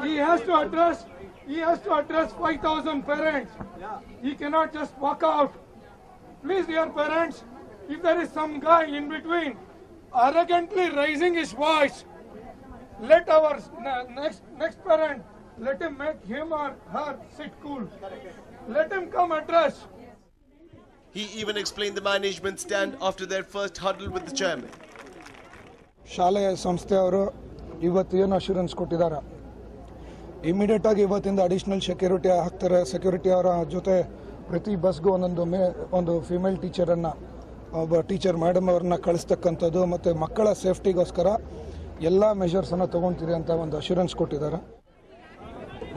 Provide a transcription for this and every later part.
He has to address 5,000 parents. He cannot just walk out. Please, dear parents, if there is some guy in between arrogantly raising his voice, let our next parent, let him make him or her sit cool. Let him come address. He even explained the management stand after their first huddle with the chairman. ಶಾಲೆಯ ಸಂಸ್ಥೆಯವರು ಇವತ್ತು ಏನು assurance ಕೊಟ್ಟಿದ್ದಾರೆ, immediate ಆಗಿ ಇವತ್ತಿಂದ additional security ಹಾಕ್ತಾರೆ. Security ಅವರ ಜೊತೆ ಪ್ರತಿ ಬಸ್ಗೂ ಒಂದು ಫಿಮೇಲ್ ಟೀಚರನ್ನು, ಒಬ್ಬ ಟೀಚರ್ ಮೇಡಮ್ ಅವ್ರನ್ನ ಕಳಿಸ್ತಕ್ಕಂಥದ್ದು ಮತ್ತು ಮಕ್ಕಳ ಸೇಫ್ಟಿಗೋಸ್ಕರ ಎಲ್ಲ ಮೆಷರ್ಸನ್ನು ತಗೊಳ್ತೀರಿ ಅಂತ ಒಂದು ಅಶ್ಯೂರೆನ್ಸ್ ಕೊಟ್ಟಿದ್ದಾರೆ.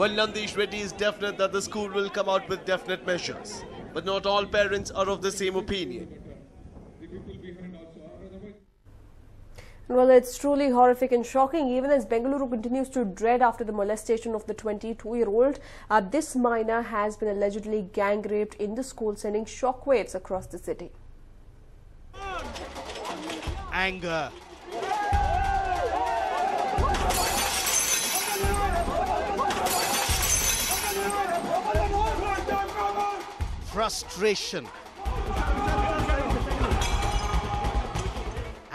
Well, Nandish Reddy is definite that the school will come out with definite measures, but not all parents are of the same opinion. Well, it's truly horrific and shocking, even as Bengaluru continues to dread after the molestation of the 22-year-old. This minor has been allegedly gang raped in the school, sending shockwaves across the city. Anger. Frustration.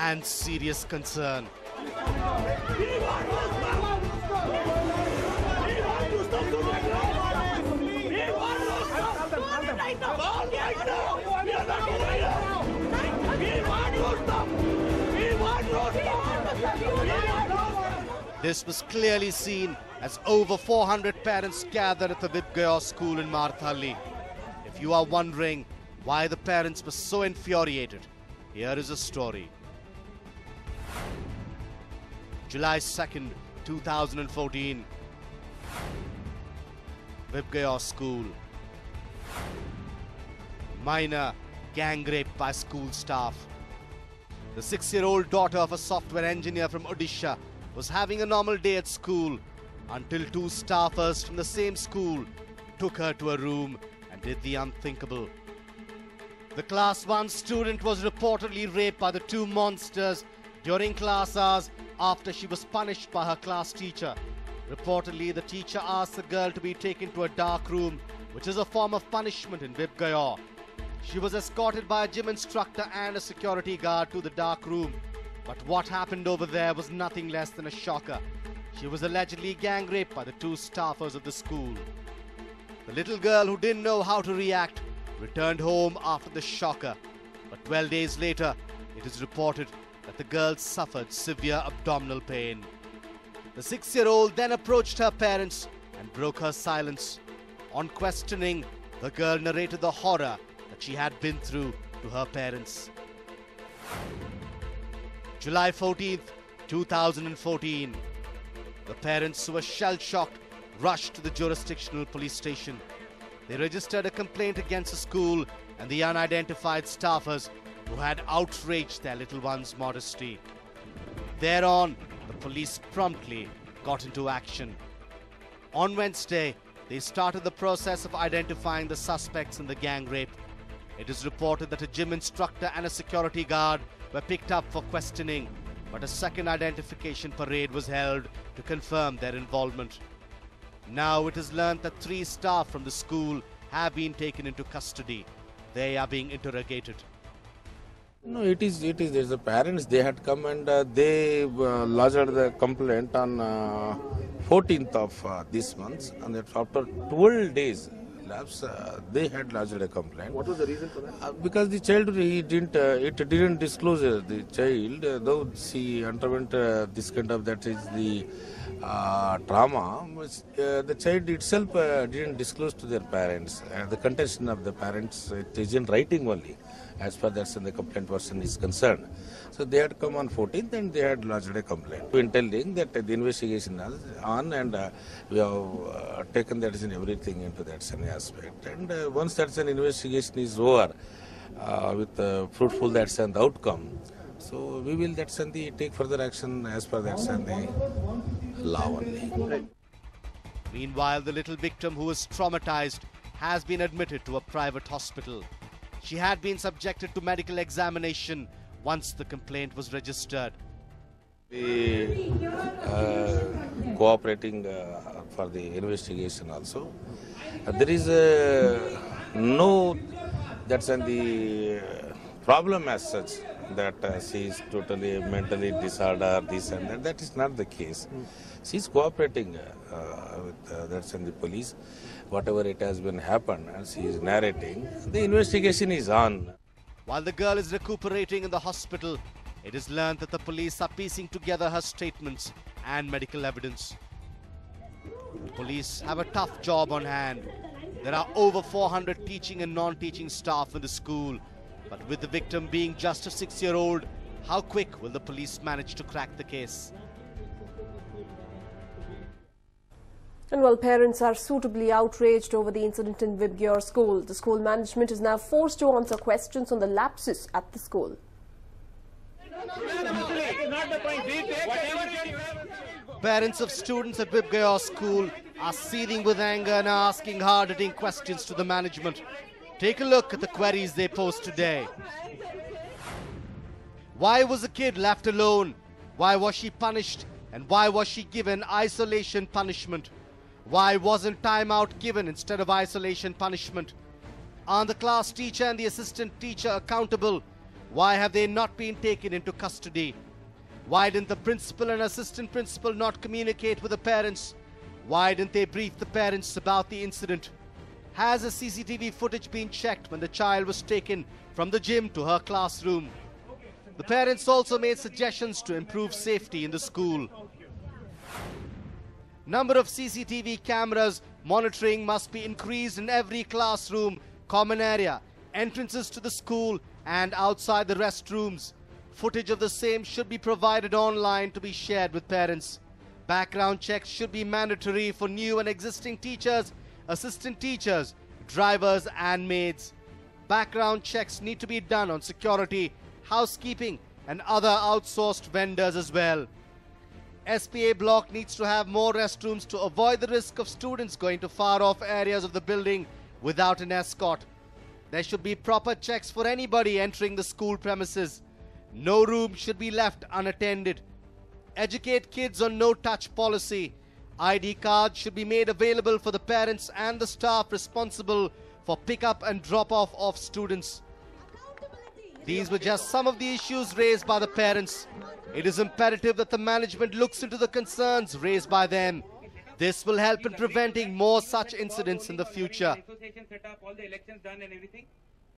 And serious concern. This was clearly seen as over 400 parents gathered at the Vibgaya school in Marthalli. If you are wondering why the parents were so infuriated, here is a story. July 2nd, 2014. Vibgaya school. Minor gang rape by school staff. The 6-year-old daughter of a software engineer from Odisha was having a normal day at school until two staffers from the same school took her to a room and did the unthinkable. The class 1 student was reportedly raped by the two monsters during class hours after she was punished by her class teacher. Reportedly, the teacher asked the girl to be taken to a dark room, which is a form of punishment in Vibgaya. She was escorted by a gym instructor and a security guard to the dark room. But what happened over there was nothing less than a shocker. She was allegedly gang raped by the two staffers of the school. The little girl, who didn't know how to react, returned home after the shocker. But 12 days later, it is reported that the girl suffered severe abdominal pain. The 6-year-old then approached her parents and broke her silence. On questioning, the girl narrated the horror that she had been through to her parents. July 14th, 2014. The parents, who were shell-shocked, rushed to the jurisdictional police station. They registered a complaint against the school and the unidentified staffers who had outraged their little one's modesty. Thereon, the police promptly got into action. On Wednesday, they started the process of identifying the suspects in the gang rape. It is reported that a gym instructor and a security guard were picked up for questioning, but a second identification parade was held to confirm their involvement. Now it is learned that 3 staff from the school have been taken into custody. They are being interrogated. No, it is. There's the parents. They had come and they lodged the complaint on 14th of this month, and that after 12 days lapse, they had lodged a complaint. What was the reason for that? Because the child, it didn't disclose the child, though she underwent this kind of, that is the trauma. The child itself didn't disclose to their parents. The contention of the parents, it is in writing only, as far as the complaint person is concerned. So they had come on 14th and they had lodged a complaint. We are telling that the investigation is on, and we have taken that as in everything into that aspect. And once that's an investigation is over, with fruitful that's an outcome, so we will take further action as per that's the law only. Meanwhile, the little victim, who was traumatized, has been admitted to a private hospital. She had been subjected to medical examination once the complaint was registered. We cooperating for the investigation also. There is no that's the problem as such that she is totally mentally disordered, this and that. That is not the case. She is cooperating with that's in the police. Whatever it has been happened, and she is narrating. The investigation is on. While the girl is recuperating in the hospital, it is learned that the police are piecing together her statements and medical evidence. The police have a tough job on hand. There are over 400 teaching and non-teaching staff in the school. But with the victim being just a 6-year-old, how quick will the police manage to crack the case? And while parents are suitably outraged over the incident in Vibgyor school, the school management is now forced to answer questions on the lapses at the school. Parents of students at Vibgyor school are seething with anger and are asking hard-hitting questions to the management. Take a look at the queries they post today. Why was the kid left alone? Why was she punished? And why was she given isolation punishment? Why wasn't timeout given instead of isolation punishment? Are the class teacher and the assistant teacher accountable? Why have they not been taken into custody? Why didn't the principal and assistant principal not communicate with the parents? Why didn't they brief the parents about the incident? Has the CCTV footage been checked when the child was taken from the gym to her classroom? The parents also made suggestions to improve safety in the school. Number of CCTV cameras monitoring must be increased in every classroom, common area, entrances to the school and outside the restrooms. Footage of the same should be provided online to be shared with parents. Background checks should be mandatory for new and existing teachers, assistant teachers, drivers and maids. Background checks need to be done on security, housekeeping and other outsourced vendors as well. SPA block needs to have more restrooms to avoid the risk of students going to far-off areas of the building without an escort. There should be proper checks for anybody entering the school premises. No room should be left unattended. Educate kids on no-touch policy. ID cards should be made available for the parents and the staff responsible for pick-up and drop-off of students. These were just some of the issues raised by the parents. It is imperative that the management looks into the concerns raised by them. This will help in preventing more such incidents in the future. Association set up, all the elections done and everything.